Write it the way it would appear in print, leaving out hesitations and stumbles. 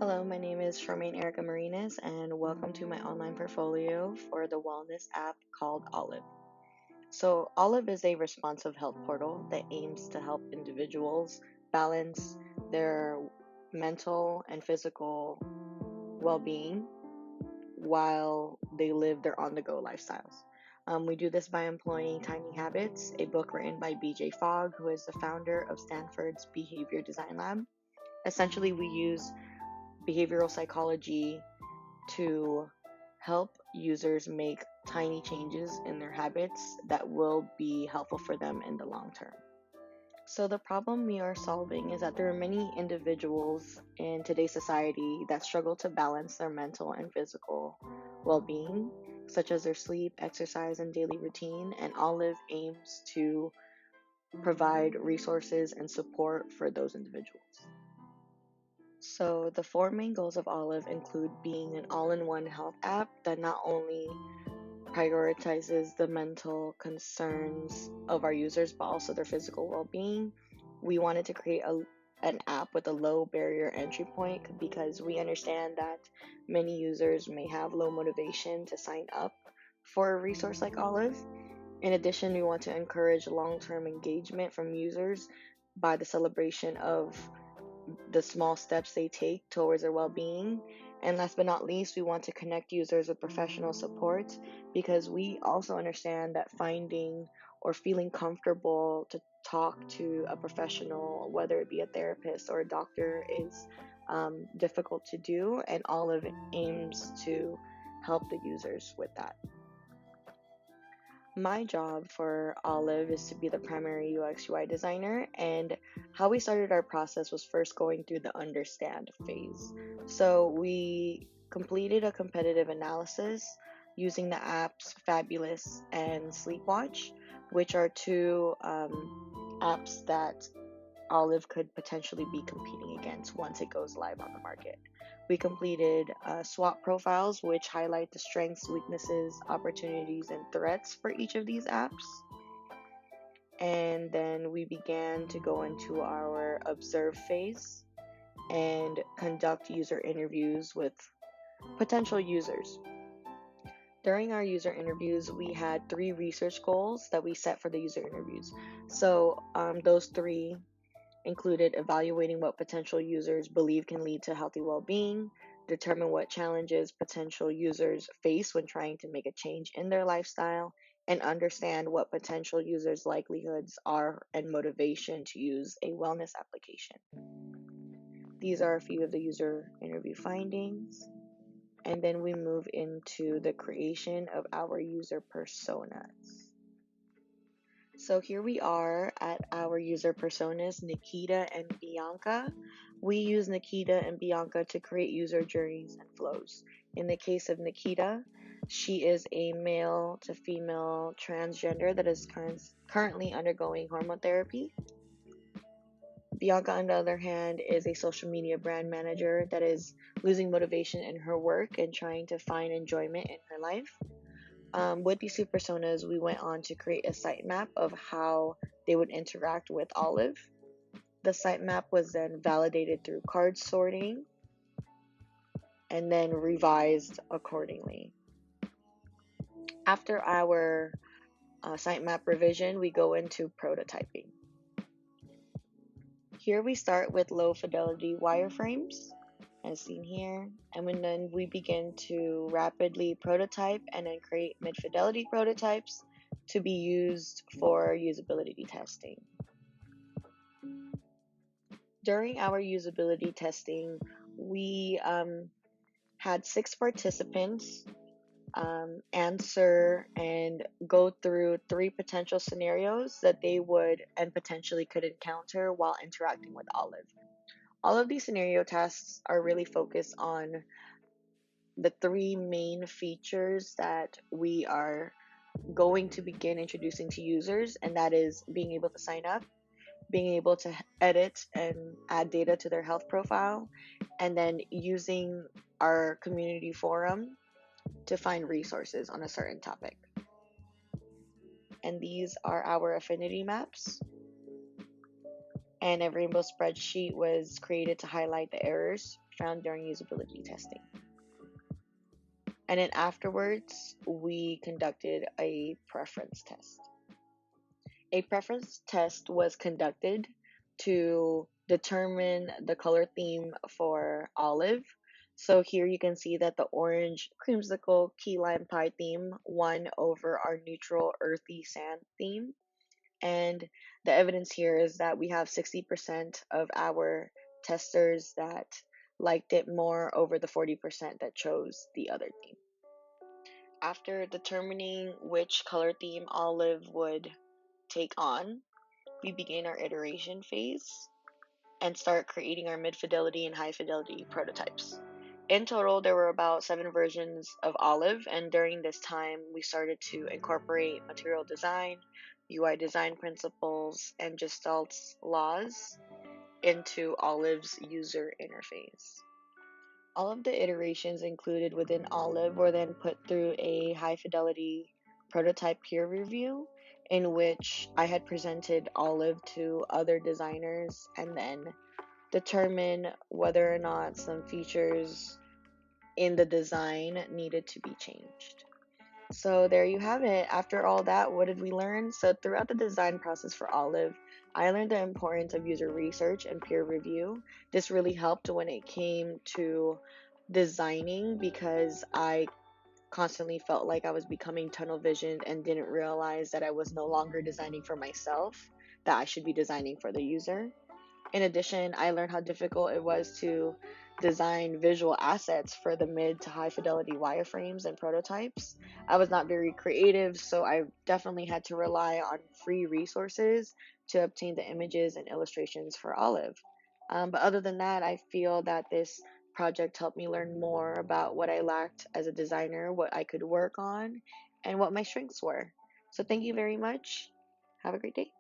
Hello, my name is Charmaine Erica Marinas, and welcome to my online portfolio for the wellness app called Olive. So, Olive is a responsive health portal that aims to help individuals balance their mental and physical well being while they live their on the go lifestyles. We do this by employing Tiny Habits, a book written by BJ Fogg, who is the founder of Stanford's Behavior Design Lab. Essentially, we use behavioral psychology to help users make tiny changes in their habits that will be helpful for them in the long term. So, the problem we are solving is that there are many individuals in today's society that struggle to balance their mental and physical well being, such as their sleep, exercise, and daily routine. And Olive aims to provide resources and support for those individuals. So, the four main goals of Olive include being an all in one health app that not only prioritizes the mental concerns of our users but also their physical well being. We wanted to create an app with a low barrier entry point because we understand that many users may have low motivation to sign up for a resource like Olive. In addition, we want to encourage long term engagement from users by the celebration of the small steps they take towards their well being. And last but not least, we want to connect users with professional support because we also understand that finding or feeling comfortable to talk to a professional, whether it be a therapist or a doctor, is difficult to do, and Olive aims to help the users with that. My job for Olive is to be the primary UX UI designer, and how we started our process was first going through the understand phase. So we completed a competitive analysis using the apps Fabulous and Sleepwatch, which are two apps that Olive could potentially be competing against once it goes live on the market. We completed SWOT profiles, which highlight the strengths, weaknesses, opportunities, and threats for each of these apps. And then we began to go into our observe phase and conduct user interviews with potential users. During our user interviews, we had three research goals that we set for the user interviews. So those three included evaluating what potential users believe can lead to healthy well being, determine what challenges potential users face when trying to make a change in their lifestyle, and understand what potential users' likelihoods are and motivation to use a wellness application. These are a few of the user interview findings. And then we move into the creation of our user personas. So here we are at our user personas, Nikita and Bianca. We use Nikita and Bianca to create user journeys and flows. In the case of Nikita, she is a male to female transgender that is currently undergoing hormone therapy. Bianca, on the other hand, is a social media brand manager that is losing motivation in her work and trying to find enjoyment in her life. With these two personas, we went on to create a sitemap of how they would interact with Olive. The sitemap was then validated through card sorting and then revised accordingly. After our sitemap revision, we go into prototyping. Here we start with low fidelity wireframes, as seen here, and then we begin to rapidly prototype and then create mid-fidelity prototypes to be used for usability testing. During our usability testing, we had 6 participants answer and go through 3 potential scenarios that they would and potentially could encounter while interacting with Olive. All of these scenario tests are really focused on the 3 main features that we are going to begin introducing to users, and that is being able to sign up, being able to edit and add data to their health profile, and then using our community forum to find resources on a certain topic. And these are our affinity maps. and a rainbow spreadsheet was created to highlight the errors found during usability testing. And then afterwards, we conducted a preference test. A preference test was conducted to determine the color theme for Olive. So here you can see that the orange creamsicle key lime pie theme won over our neutral earthy sand theme. And the evidence here is that we have 60% of our testers that liked it more over the 40% that chose the other theme. After determining which color theme Olive would take on, we begin our iteration phase and start creating our mid fidelity and high fidelity prototypes. In total, there were about 7 versions of Olive, and during this time, we started to incorporate material design, UI design principles, and Gestalt's laws into Olive's user interface. All of the iterations included within Olive were then put through a high fidelity prototype peer review in which I had presented Olive to other designers and then determine whether or not some features in the design needed to be changed. So there you have it. After all that, what did we learn? So throughout the design process for Olive, I learned the importance of user research and peer review. This really helped when it came to designing because I constantly felt like I was becoming tunnel visioned and didn't realize that I was no longer designing for myself, that I should be designing for the user. In addition, I learned how difficult it was to design visual assets for the mid to high fidelity wireframes and prototypes. I was not very creative, so I definitely had to rely on free resources to obtain the images and illustrations for Olive. But other than that, I feel that this project helped me learn more about what I lacked as a designer, what I could work on, and what my strengths were. So thank you very much. Have a great day.